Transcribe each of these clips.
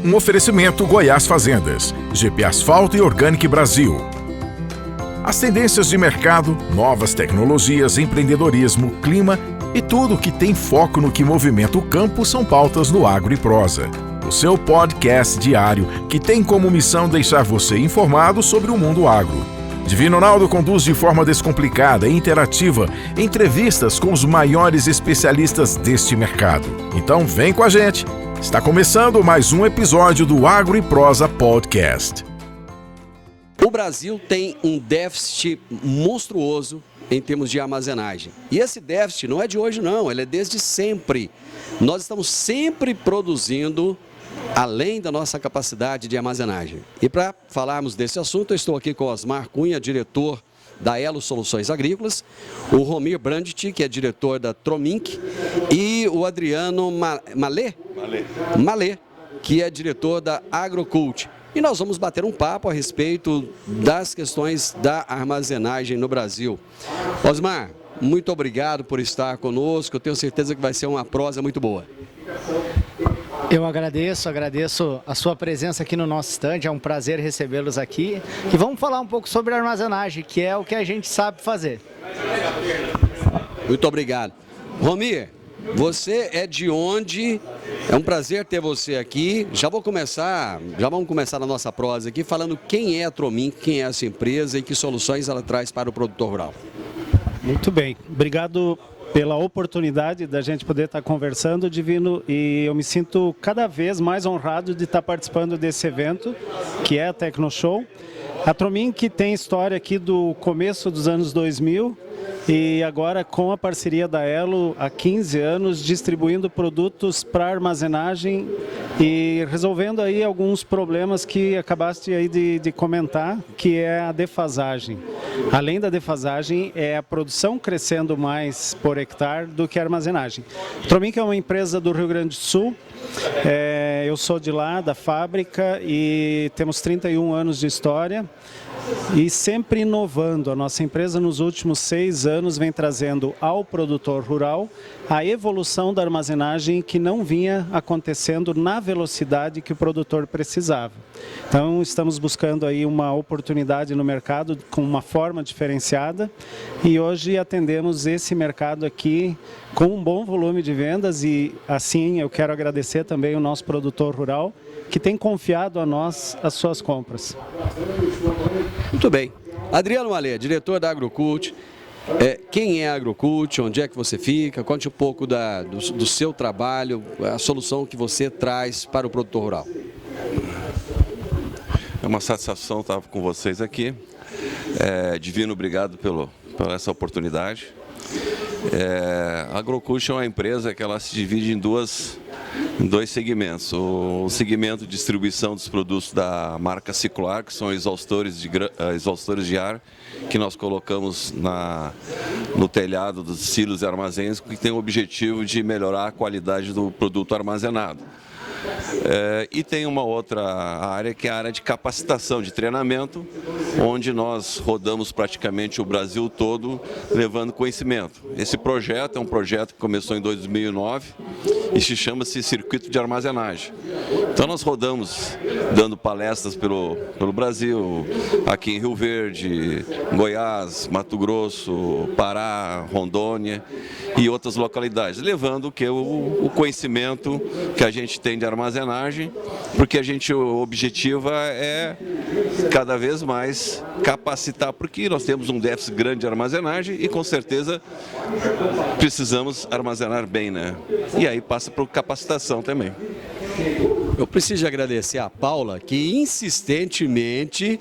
Um oferecimento Goiás Fazendas, GP Asfalto e Organic Brasil. As tendências de mercado, novas tecnologias, empreendedorismo, clima e tudo que tem foco no que movimenta o campo são pautas no Agro e Prosa. O seu podcast diário que tem como missão deixar você informado sobre o mundo agro. Divino Ronaldo conduz de forma descomplicada e interativa entrevistas com os maiores especialistas deste mercado. Então vem com a gente! Está começando mais um episódio do Agro e Prosa Podcast. O Brasil tem um déficit monstruoso em termos de armazenagem. E esse déficit não é de hoje não, ele é desde sempre. Nós estamos sempre produzindo além da nossa capacidade de armazenagem. E para falarmos desse assunto, eu estou aqui com o Osmar Cunha, diretor da Elo Soluções Agrícolas, o Romir Brandt, que é diretor da Tromink, e o Adriano Malê, que é diretor da Agrocult. E nós vamos bater um papo a respeito das questões da armazenagem no Brasil. Osmar, muito obrigado por estar conosco, eu tenho certeza que vai ser uma prosa muito boa. Eu agradeço a sua presença aqui no nosso stand, é um prazer recebê-los aqui. E vamos falar um pouco sobre armazenagem, que é o que a gente sabe fazer. Muito obrigado. Romir, você é de onde? É um prazer ter você aqui. Já vamos começar a nossa prosa aqui falando quem é a Tromink, quem é essa empresa e que soluções ela traz para o produtor rural. Muito bem, obrigado pela oportunidade da gente poder estar conversando, Divino, e eu me sinto cada vez mais honrado de estar participando desse evento, que é a TecnoShow. A Tromink tem história aqui do começo dos anos 2000 e agora com a parceria da Elo há 15 anos distribuindo produtos para armazenagem e resolvendo aí alguns problemas que acabaste aí de comentar, que é a defasagem. Além da defasagem, é a produção crescendo mais por hectare do que a armazenagem. A Tromink é uma empresa do Rio Grande do Sul. Eu sou de lá, da fábrica, e temos 31 anos de história e sempre inovando. A nossa empresa nos últimos 6 anos vem trazendo ao produtor rural a evolução da armazenagem que não vinha acontecendo na velocidade que o produtor precisava. Então estamos buscando aí uma oportunidade no mercado com uma forma diferenciada e hoje atendemos esse mercado aqui com um bom volume de vendas e assim eu quero agradecer também o nosso produtor rural que tem confiado a nós as suas compras. Muito bem. Adriano Malê, diretor da Agrocult. Quem é a Agrocult? Onde é que você fica? Conte um pouco do seu trabalho, a solução que você traz para o produtor rural. É uma satisfação estar com vocês aqui. Divino, obrigado por essa oportunidade. A Agrocult é uma empresa que ela se divide em dois segmentos. O segmento de distribuição dos produtos da marca Cicloar, que são exaustores de ar, que nós colocamos no telhado dos silos e armazéns, que tem o objetivo de melhorar a qualidade do produto armazenado. E tem uma outra área que é a área de capacitação, de treinamento, onde nós rodamos praticamente o Brasil todo levando conhecimento. Esse projeto é um projeto que começou em 2009 e se chama-se Circuito de Armazenagem. Então nós rodamos dando palestras pelo Brasil, aqui em Rio Verde, Goiás, Mato Grosso, Pará, Rondônia e outras localidades, levando o conhecimento que a gente tem de armazenagem, porque o objetivo é cada vez mais capacitar, porque nós temos um déficit grande de armazenagem e com certeza precisamos armazenar bem, né? E aí passa por capacitação também. Eu preciso agradecer a Paula, que insistentemente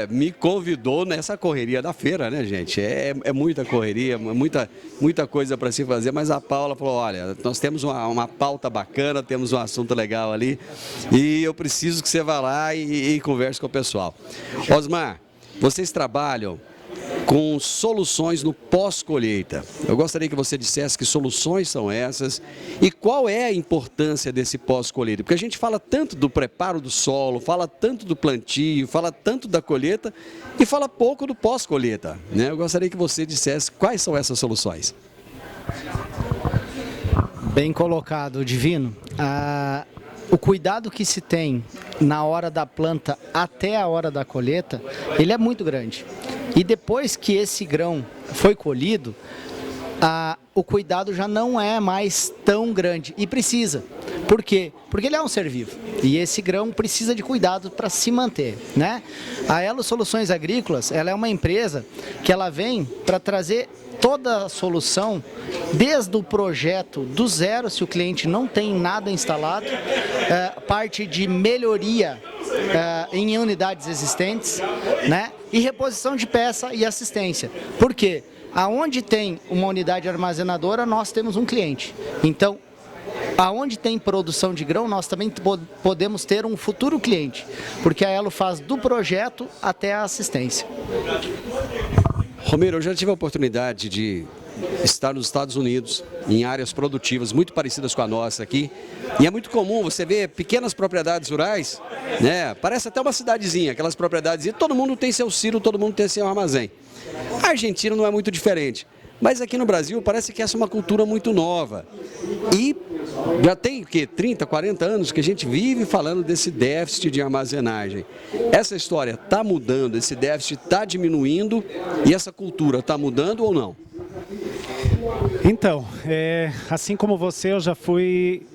me convidou nessa correria da feira, né, gente? É muita correria, muita coisa para se fazer, mas a Paula falou, olha, nós temos uma pauta bacana, temos um assunto legal ali, e eu preciso que você vá lá e converse com o pessoal. Osmar, vocês trabalham com soluções no pós-colheita. Eu gostaria que você dissesse que soluções são essas e qual é a importância desse pós-colheita. Porque a gente fala tanto do preparo do solo, fala tanto do plantio, fala tanto da colheita e fala pouco do pós-colheita, né? Eu gostaria que você dissesse quais são essas soluções. Bem colocado, Divino. o cuidado que se tem na hora da planta até a hora da colheita, ele é muito grande. E depois que esse grão foi colhido, o cuidado já não é mais tão grande e precisa. Por quê? Porque ele é um ser vivo e esse grão precisa de cuidado para se manter, né? A Elo Soluções Agrícolas, ela é uma empresa que ela vem para trazer toda a solução, desde o projeto do zero, se o cliente não tem nada instalado, parte de melhoria em unidades existentes, né? E reposição de peça e assistência. Por quê? Aonde tem uma unidade armazenadora, nós temos um cliente. Então, aonde tem produção de grão, nós também podemos ter um futuro cliente, porque a Elo faz do projeto até a assistência. Romero, eu já tive a oportunidade de estar nos Estados Unidos, em áreas produtivas muito parecidas com a nossa aqui, e é muito comum você ver pequenas propriedades rurais, né? Parece até uma cidadezinha, aquelas propriedades, e todo mundo tem seu silo, todo mundo tem seu armazém. A Argentina não é muito diferente, mas aqui no Brasil parece que essa é uma cultura muito nova. E já tem, 30, 40 anos que a gente vive falando desse déficit de armazenagem. Essa história está mudando, esse déficit está diminuindo e essa cultura está mudando ou não? Então, assim como você, eu já fui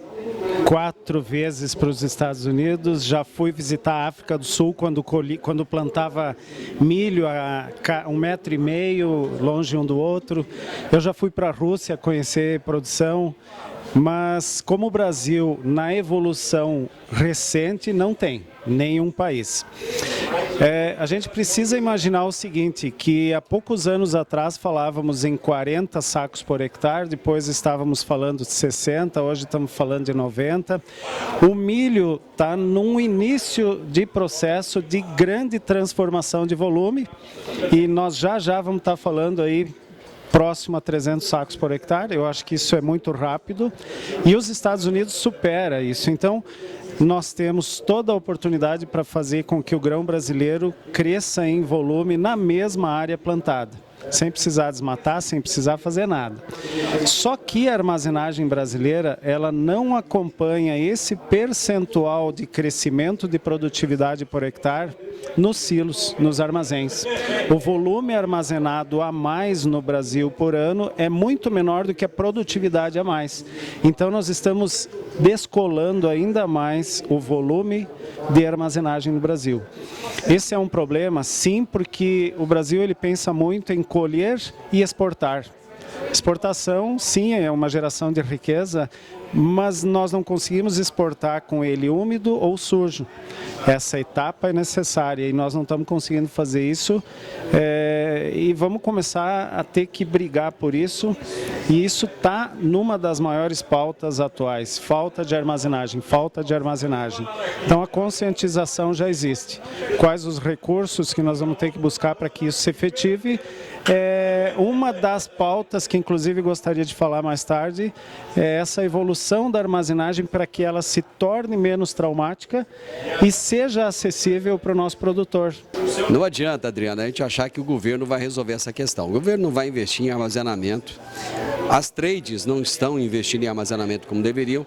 4 vezes para os Estados Unidos, já fui visitar a África do Sul quando plantava milho a 1,5 metro longe um do outro. Eu já fui para a Rússia conhecer produção, mas como o Brasil, na evolução recente, não tem nenhum país. A gente precisa imaginar o seguinte, que há poucos anos atrás falávamos em 40 sacos por hectare, depois estávamos falando de 60, hoje estamos falando de 90. O milho está num início de processo de grande transformação de volume e nós já vamos estar falando aí próximo a 300 sacos por hectare. Eu acho que isso é muito rápido e os Estados Unidos supera isso. Então, nós temos toda a oportunidade para fazer com que o grão brasileiro cresça em volume na mesma área plantada, sem precisar desmatar, sem precisar fazer nada. Só que a armazenagem brasileira, ela não acompanha esse percentual de crescimento de produtividade por hectare nos silos, nos armazéns. O volume armazenado a mais no Brasil por ano é muito menor do que a produtividade a mais. Então nós estamos descolando ainda mais o volume de armazenagem no Brasil. Esse é um problema, sim, porque o Brasil ele pensa muito em colher e exportar. Exportação, sim, é uma geração de riqueza, mas nós não conseguimos exportar com ele úmido ou sujo. Essa etapa é necessária e nós não estamos conseguindo fazer isso e vamos começar a ter que brigar por isso. E isso está numa das maiores pautas atuais, falta de armazenagem, falta de armazenagem. Então a conscientização já existe. Quais os recursos que nós vamos ter que buscar para que isso se efetive? Uma das pautas que inclusive gostaria de falar mais tarde é essa evolução da armazenagem para que ela se torne menos traumática e seja acessível para o nosso produtor. Não adianta, Adriana, a gente achar que o governo vai resolver essa questão. O governo não vai investir em armazenamento, as trades não estão investindo em armazenamento como deveriam.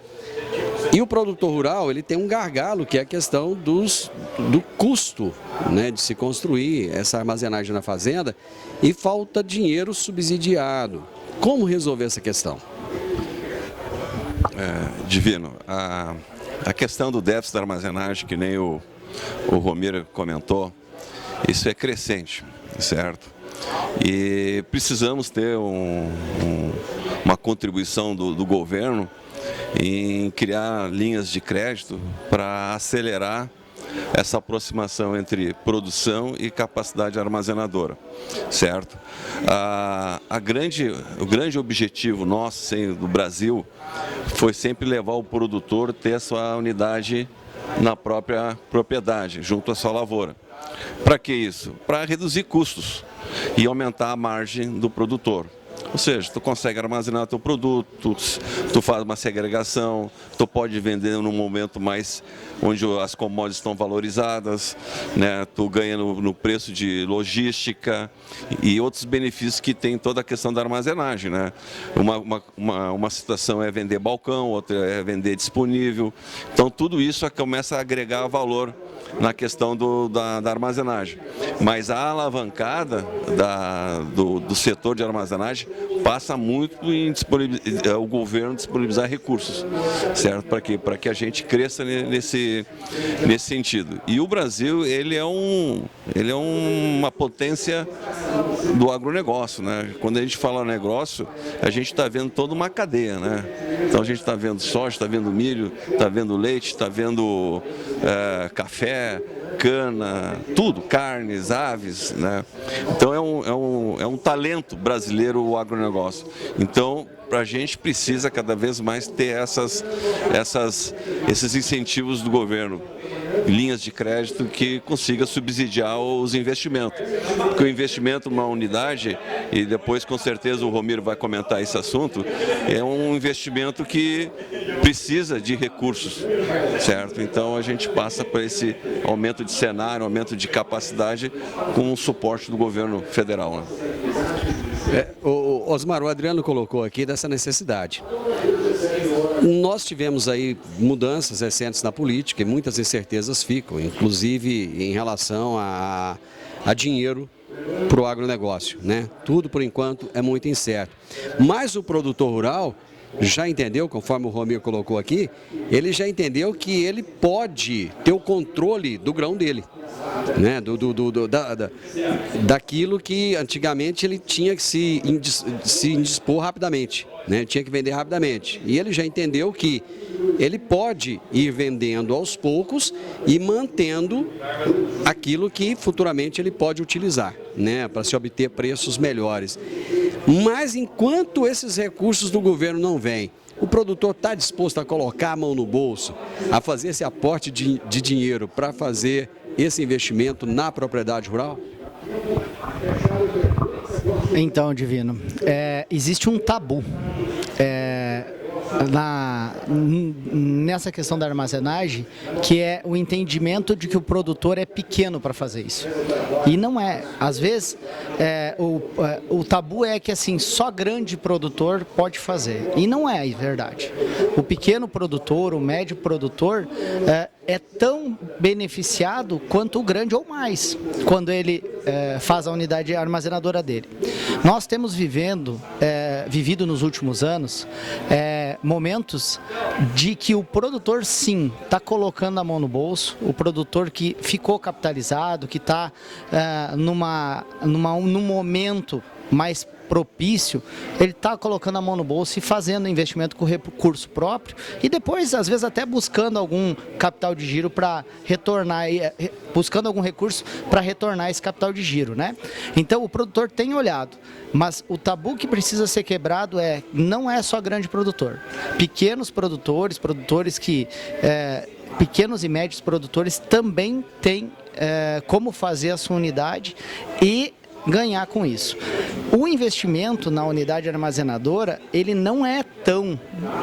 E o produtor rural, ele tem um gargalo, que é a questão do custo, né, de se construir essa armazenagem na fazenda e falta dinheiro subsidiado. Como resolver essa questão? Divino, a questão do déficit da armazenagem, que nem o Romero comentou, isso é crescente, certo? E precisamos ter uma contribuição do governo em criar linhas de crédito para acelerar essa aproximação entre produção e capacidade armazenadora, certo? O grande objetivo nosso do Brasil foi sempre levar o produtor a ter a sua unidade na própria propriedade, junto à sua lavoura. Para que isso? Para reduzir custos e aumentar a margem do produtor. Ou seja, tu consegue armazenar teu produto, tu faz uma segregação, tu pode vender num momento mais onde as commodities estão valorizadas, né? Tu ganha no preço de logística e outros benefícios que tem toda a questão da armazenagem, né? Uma situação é vender balcão, outra é vender disponível. Então tudo isso começa a agregar valor na questão da armazenagem. Mas a alavancada do setor de armazenagem passa muito em o governo disponibilizar recursos, certo? Para que a gente cresça nesse sentido. E o Brasil, ele é uma potência do agronegócio, né? Quando a gente fala negócio, a gente está vendo toda uma cadeia, né? Então a gente está vendo soja, está vendo milho, está vendo leite, está vendo café, cana, tudo, carnes, aves, né? Então é um talento brasileiro o agronegócio. Então a gente precisa cada vez mais ter esses incentivos do governo, linhas de crédito que consiga subsidiar os investimentos. Porque o investimento numa unidade, e depois com certeza o Romiro vai comentar esse assunto, é um investimento que precisa de recursos, certo? Então a gente passa por esse aumento de cenário, aumento de capacidade com o suporte do governo federal, né? Osmar, o Adriano colocou aqui dessa necessidade. Nós tivemos aí mudanças recentes na política e muitas incertezas ficam, inclusive em relação a dinheiro para o agronegócio, né? Tudo por enquanto é muito incerto. Mas o produtor rural já entendeu, conforme o Romir colocou aqui, ele já entendeu que ele pode ter o controle do grão dele, né? Daquilo que antigamente ele tinha que se indispor rapidamente, né? Tinha que vender rapidamente. E ele já entendeu que ele pode ir vendendo aos poucos e mantendo aquilo que futuramente ele pode utilizar, né? Para se obter preços melhores. Mas enquanto esses recursos do governo não vêm, o produtor está disposto a colocar a mão no bolso, a fazer esse aporte de dinheiro para fazer esse investimento na propriedade rural? Então, Divino, existe um tabu nessa questão da armazenagem, que é o entendimento de que o produtor é pequeno para fazer isso. E não é. Às vezes, o tabu é que assim, só grande produtor pode fazer. E não é verdade. O pequeno produtor, o médio produtor, é tão beneficiado quanto o grande ou mais, quando ele faz a unidade armazenadora dele. Nós temos vivido nos últimos anos momentos de que o produtor sim está colocando a mão no bolso, o produtor que ficou capitalizado, que está num momento mais propício, ele está colocando a mão no bolso e fazendo investimento com recurso próprio e depois, às vezes, até buscando algum capital de giro para retornar, buscando algum recurso para retornar esse capital de giro, né? Então, o produtor tem olhado, mas o tabu que precisa ser quebrado não é só grande produtor. Pequenos produtores pequenos e médios produtores também têm como fazer a sua unidade e ganhar com isso. O investimento na unidade armazenadora, ele não é tão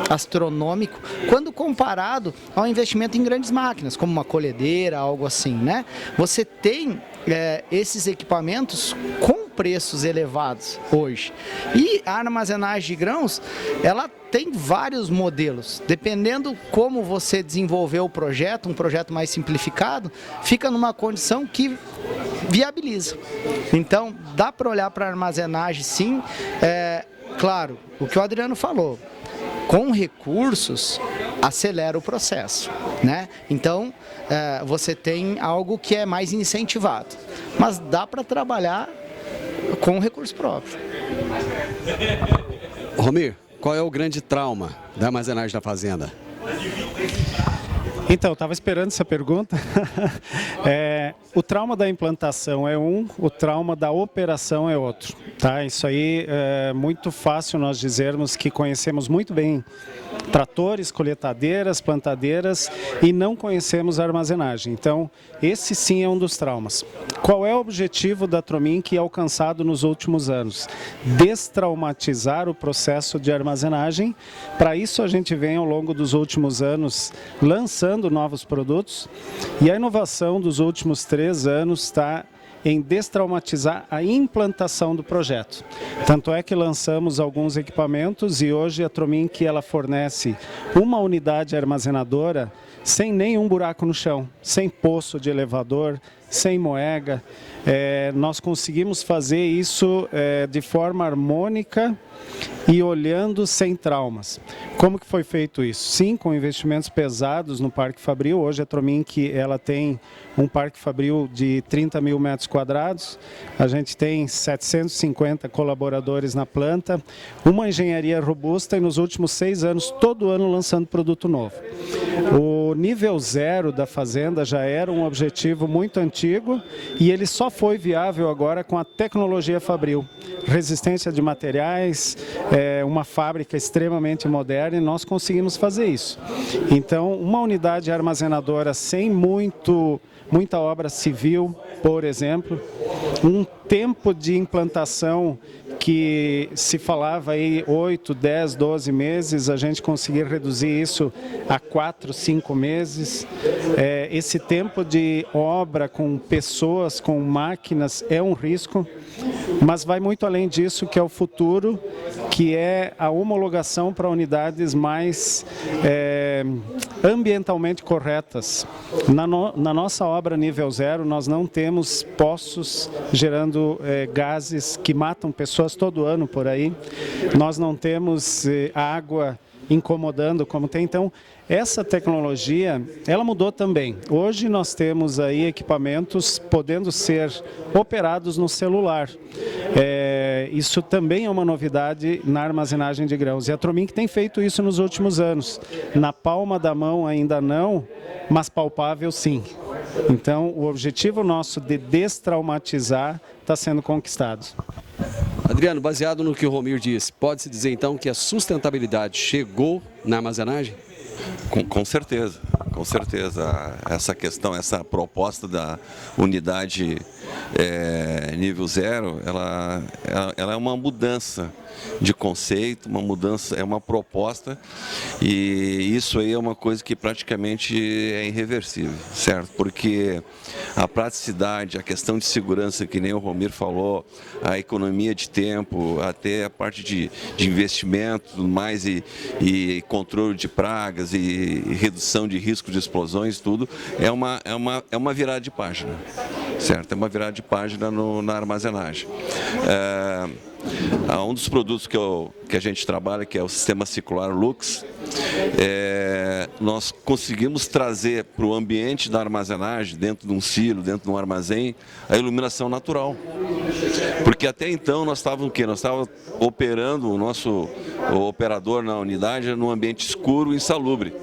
astronômico quando comparado ao investimento em grandes máquinas, como uma colhedeira, algo assim, né? Você tem esses equipamentos com preços elevados hoje. E a armazenagem de grãos, ela tem vários modelos. Dependendo como você desenvolver o projeto, um projeto mais simplificado, fica numa condição que viabiliza. Então, dá para olhar para a armazenagem, sim. Claro, o que o Adriano falou, com recursos, acelera o processo, né? Então, você tem algo que é mais incentivado, mas dá para trabalhar com recurso próprio. Romir, qual é o grande trauma da armazenagem da fazenda? Então, eu estava esperando essa pergunta. O trauma da implantação é um, o trauma da operação é outro. Tá? Isso aí é muito fácil nós dizermos que conhecemos muito bem tratores, colheitadeiras, plantadeiras e não conhecemos a armazenagem. Então, esse sim é um dos traumas. Qual é o objetivo da Atrominc alcançado nos últimos anos? Destraumatizar o processo de armazenagem. Para isso, a gente vem ao longo dos últimos anos lançando novos produtos e a inovação dos últimos 3 anos está em destraumatizar a implantação do projeto. Tanto é que lançamos alguns equipamentos e hoje a Atrominc ela fornece uma unidade armazenadora sem nenhum buraco no chão, sem poço de elevador, sem moega. Nós conseguimos fazer isso de forma harmônica e olhando sem traumas. Como que foi feito isso? Sim, com investimentos pesados no Parque Fabril. Hoje a Atrominc ela tem um Parque Fabril de 30 mil metros quadrados. A gente tem 750 colaboradores na planta, uma engenharia robusta e nos últimos 6 anos, todo ano lançando produto novo. O nível 0 da fazenda já era um objetivo muito antigo e ele só foi viável agora com a tecnologia Fabril. Resistência de materiais, uma fábrica extremamente moderna e nós conseguimos fazer isso. Então, uma unidade armazenadora sem muita obra civil, por exemplo, um tempo de implantação que se falava aí 8, 10, 12 meses, a gente conseguir reduzir isso a 4, 5 meses. Esse tempo de obra com pessoas, com máquinas, é um risco, mas vai muito além disso, que é o futuro, que é a homologação para unidades mais ambientalmente corretas. Na nossa obra nível 0, nós não temos poços gerando gases que matam pessoas todo ano por aí. Nós não temos água incomodando como tem. Então, essa tecnologia, ela mudou também. Hoje nós temos aí equipamentos podendo ser operados no celular. Isso também é uma novidade na armazenagem de grãos. E a Atrominc tem feito isso nos últimos anos. Na palma da mão ainda não, mas palpável sim. Então, o objetivo nosso de destraumatizar está sendo conquistado. Adriano, baseado no que o Romir disse, pode-se dizer então que a sustentabilidade chegou na armazenagem? Com certeza, com certeza. Essa questão, essa proposta da unidade nível 0, ela é uma mudança de conceito, uma mudança, é uma proposta, e isso aí é uma coisa que praticamente é irreversível, certo? Porque a praticidade, a questão de segurança, que nem o Romir falou, a economia de tempo, até a parte de investimento, mais e controle de pragas e redução de risco de explosões, tudo, é uma virada de página, certo? É uma virada de página na armazenagem. Um dos produtos que a gente trabalha, que é o sistema circular Lux, nós conseguimos trazer para o ambiente da armazenagem, dentro de um silo, dentro de um armazém, a iluminação natural. Porque até então nós estávamos o quê? Nós estávamos operando o operador na unidade num ambiente escuro e insalubre.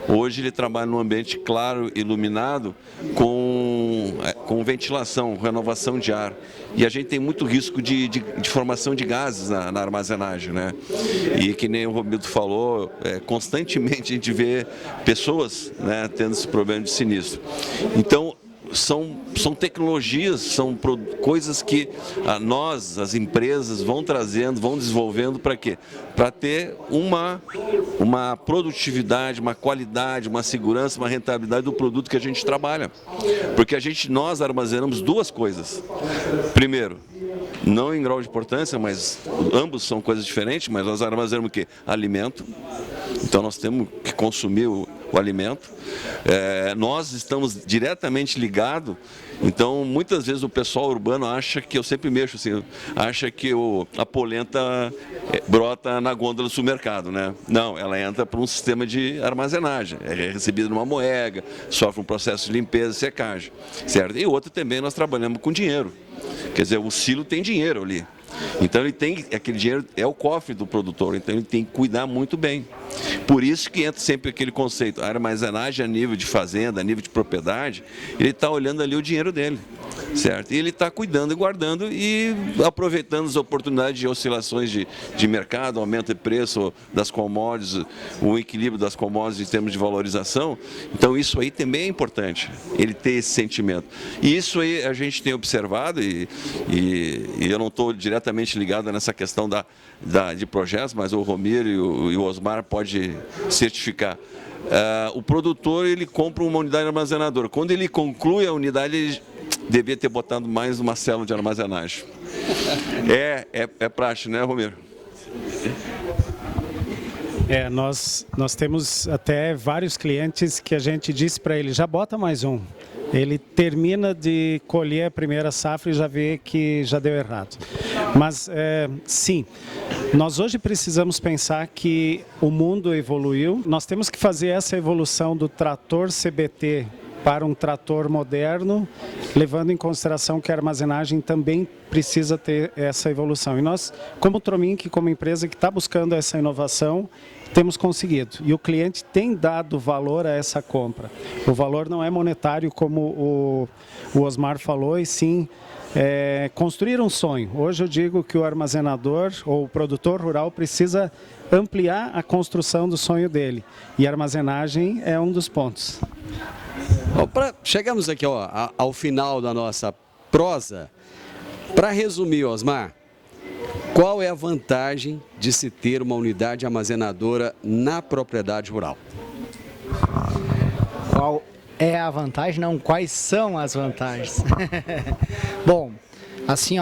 Hoje ele trabalha num ambiente claro, iluminado, com ventilação, renovação de ar. E a gente tem muito risco de formação de gases na armazenagem, né? E que nem o Romildo falou, constantemente a gente vê pessoas, né, tendo esse problema de sinistro. Então, são tecnologias, são coisas que nós, as empresas, vão trazendo, vão desenvolvendo para quê? Para ter uma produtividade, uma qualidade, uma segurança, uma rentabilidade do produto que a gente trabalha. Porque nós armazenamos 2 coisas. Primeiro, não em grau de importância, mas ambos são coisas diferentes, mas nós armazenamos o quê? Alimento. Então nós temos que consumir o alimento. Nós estamos diretamente ligados, então muitas vezes o pessoal urbano acha que, eu sempre mexo assim, acha que a polenta brota na gôndola do supermercado, né? Não, ela entra para um sistema de armazenagem, é recebida numa moega, sofre um processo de limpeza e secagem, certo? E outra também, nós trabalhamos com dinheiro. Quer dizer, o silo tem dinheiro ali. Então ele tem, aquele dinheiro é o cofre do produtor, então ele tem que cuidar muito bem. Por isso que entra sempre aquele conceito, a armazenagem a nível de fazenda, a nível de propriedade, ele está olhando ali o dinheiro dele, certo? E ele está cuidando e guardando e aproveitando as oportunidades de oscilações de mercado, aumento de preço das commodities, o equilíbrio das commodities em termos de valorização. Então isso aí também é importante, ele ter esse sentimento. E isso aí a gente tem observado e eu não estou diretamente ligado nessa questão de projetos, mas o Romir e o Osmar pode certificar. O produtor ele compra uma unidade armazenadora. Quando ele conclui a unidade, ele devia ter botado mais uma célula de armazenagem. É prático, né, Romir? Nós temos até vários clientes que a gente disse para ele, já bota mais um. Ele termina de colher a primeira safra e já vê que já deu errado. Mas, sim, nós hoje precisamos pensar que o mundo evoluiu. Nós temos que fazer essa evolução do trator CBT para um trator moderno, levando em consideração que a armazenagem também precisa ter essa evolução. E nós, como Trominc, como empresa que está buscando essa inovação, temos conseguido. E o cliente tem dado valor a essa compra. O valor não é monetário, como o Osmar falou, e sim construir um sonho. Hoje eu digo que o armazenador ou o produtor rural precisa ampliar a construção do sonho dele. E a armazenagem é um dos pontos. Chegamos aqui ao final da nossa prosa. Para resumir, Osmar, qual é a vantagem de se ter uma unidade armazenadora na propriedade rural? Qual é a vantagem? Não, quais são as vantagens? Bom, assim,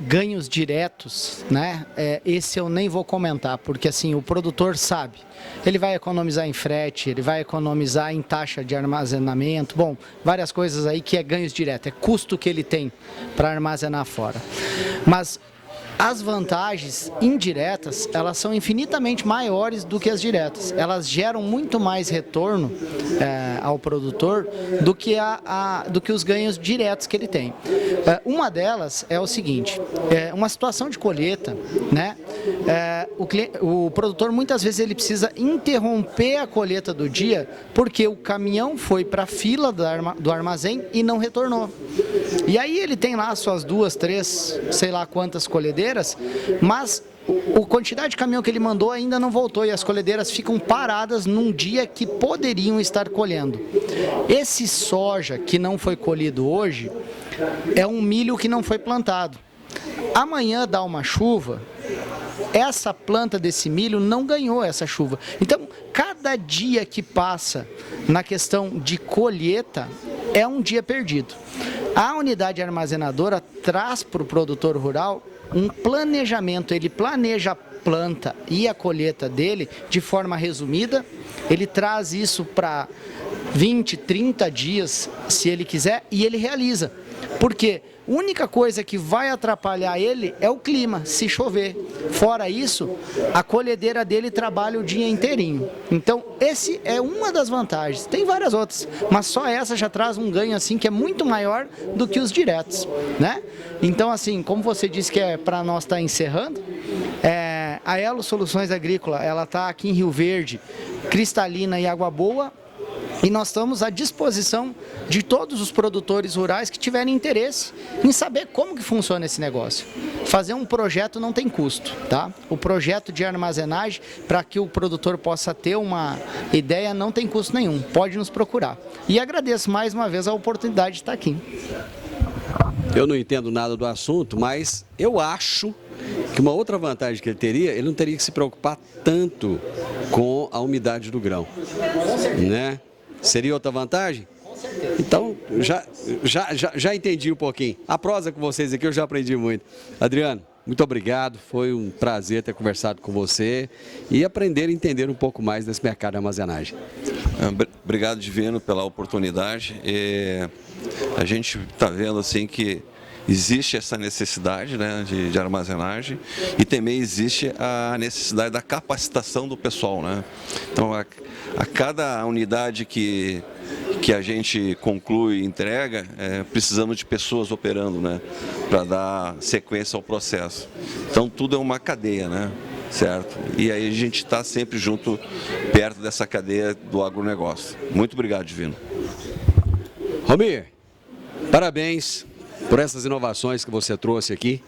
ganhos diretos, né? Esse eu nem vou comentar, porque assim, o produtor sabe. Ele vai economizar em frete, ele vai economizar em taxa de armazenamento, bom, várias coisas aí que é ganhos diretos, é custo que ele tem para armazenar fora. Mas as vantagens indiretas, elas são infinitamente maiores do que as diretas. Elas geram muito mais retorno ao produtor do que os ganhos diretos que ele tem. Uma delas é o seguinte, uma situação de colheita, né? O produtor muitas vezes ele precisa interromper a colheita do dia porque o caminhão foi para a fila do armazém e não retornou. E aí ele tem lá suas 2, 3, sei lá quantas colhedeiras, mas a quantidade de caminhão que ele mandou ainda não voltou e as colhedeiras ficam paradas num dia que poderiam estar colhendo. Esse soja que não foi colhido hoje é um milho que não foi plantado. Amanhã dá uma chuva, essa planta desse milho não ganhou essa chuva. Então, cada dia que passa na questão de colheita é um dia perdido. A unidade armazenadora traz para o produtor rural um planejamento, ele planeja a planta e a colheita dele de forma resumida, ele traz isso para 20, 30 dias, se ele quiser, e ele realiza. Porque a única coisa que vai atrapalhar ele é o clima, se chover. Fora isso, a colhedeira dele trabalha o dia inteirinho. Então, esse é uma das vantagens. Tem várias outras, mas só essa já traz um ganho assim que é muito maior do que os diretos, né? Então, assim, como você disse que é para nós estar encerrando, a Elo Soluções Agrícola, ela está aqui em Rio Verde, Cristalina e Água Boa. E nós estamos à disposição de todos os produtores rurais que tiverem interesse em saber como que funciona esse negócio. Fazer um projeto não tem custo, tá? O projeto de armazenagem, para que o produtor possa ter uma ideia, não tem custo nenhum. Pode nos procurar. E agradeço mais uma vez a oportunidade de estar aqui. Eu não entendo nada do assunto, mas eu acho que uma outra vantagem que ele teria, ele não teria que se preocupar tanto com a umidade do grão, né? Seria outra vantagem? Então, já entendi um pouquinho. A prosa com vocês aqui eu já aprendi muito. Adriano, muito obrigado. Foi um prazer ter conversado com você e aprender e entender um pouco mais desse mercado de armazenagem. Obrigado, Divino, pela oportunidade. A gente está vendo assim que existe essa necessidade, né, de armazenagem e também existe a necessidade da capacitação do pessoal, né? Então, a cada unidade que que a gente conclui e entrega, precisamos de pessoas operando, né, para dar sequência ao processo. Então tudo é uma cadeia, né, certo? E aí a gente está sempre junto, perto dessa cadeia do agronegócio. Muito obrigado, Divino. Romir, parabéns por essas inovações que você trouxe aqui.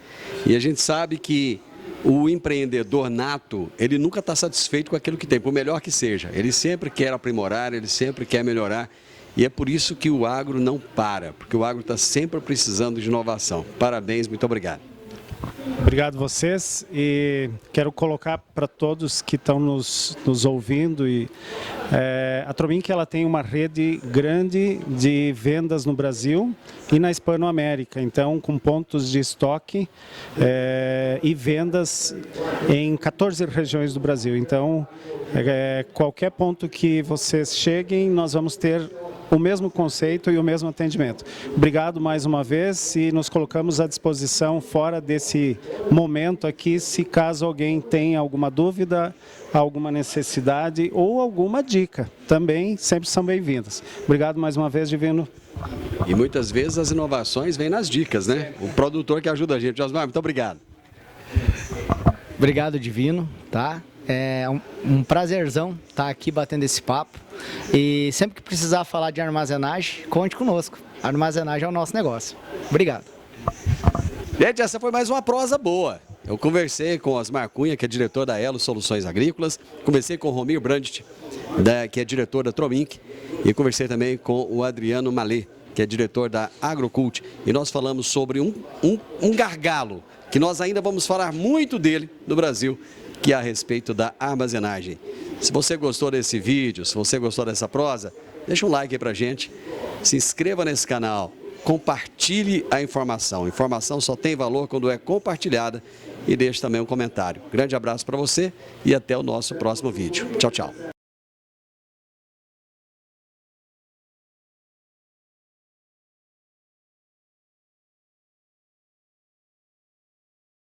E a gente sabe que o empreendedor nato, ele nunca está satisfeito com aquilo que tem, por melhor que seja. Ele sempre quer aprimorar, ele sempre quer melhorar. E é por isso que o agro não para, porque o agro está sempre precisando de inovação. Parabéns, muito obrigado. Obrigado a vocês e quero colocar para todos que estão nos ouvindo a Tromink, ela tem uma rede grande de vendas no Brasil e na Hispanoamérica, então com pontos de estoque e vendas em 14 regiões do Brasil. Então qualquer ponto que vocês cheguem, nós vamos ter o mesmo conceito e o mesmo atendimento. Obrigado mais uma vez e nos colocamos à disposição fora desse momento aqui, se caso alguém tenha alguma dúvida, alguma necessidade ou alguma dica, também sempre são bem-vindas. Obrigado mais uma vez, Divino. E muitas vezes as inovações vêm nas dicas, né? O produtor que ajuda a gente. Osmar, muito obrigado. Obrigado, Divino, tá? É um prazerzão estar aqui batendo esse papo e sempre que precisar falar de armazenagem, conte conosco. A armazenagem é o nosso negócio. Obrigado. Gente, essa foi mais uma prosa boa. Eu conversei com Osmar Cunha, que é diretor da Elo Soluções Agrícolas, conversei com o Romir Brandt, que é diretor da Tromink, e conversei também com o Adriano Malê, que é diretor da Agrocult, e nós falamos sobre um gargalo, que nós ainda vamos falar muito dele no Brasil, que é a respeito da armazenagem. Se você gostou desse vídeo, se você gostou dessa prosa, deixa um like aí pra gente, se inscreva nesse canal, compartilhe a informação. A informação só tem valor quando é compartilhada e deixe também um comentário. Grande abraço para você e até o nosso próximo vídeo. Tchau, tchau.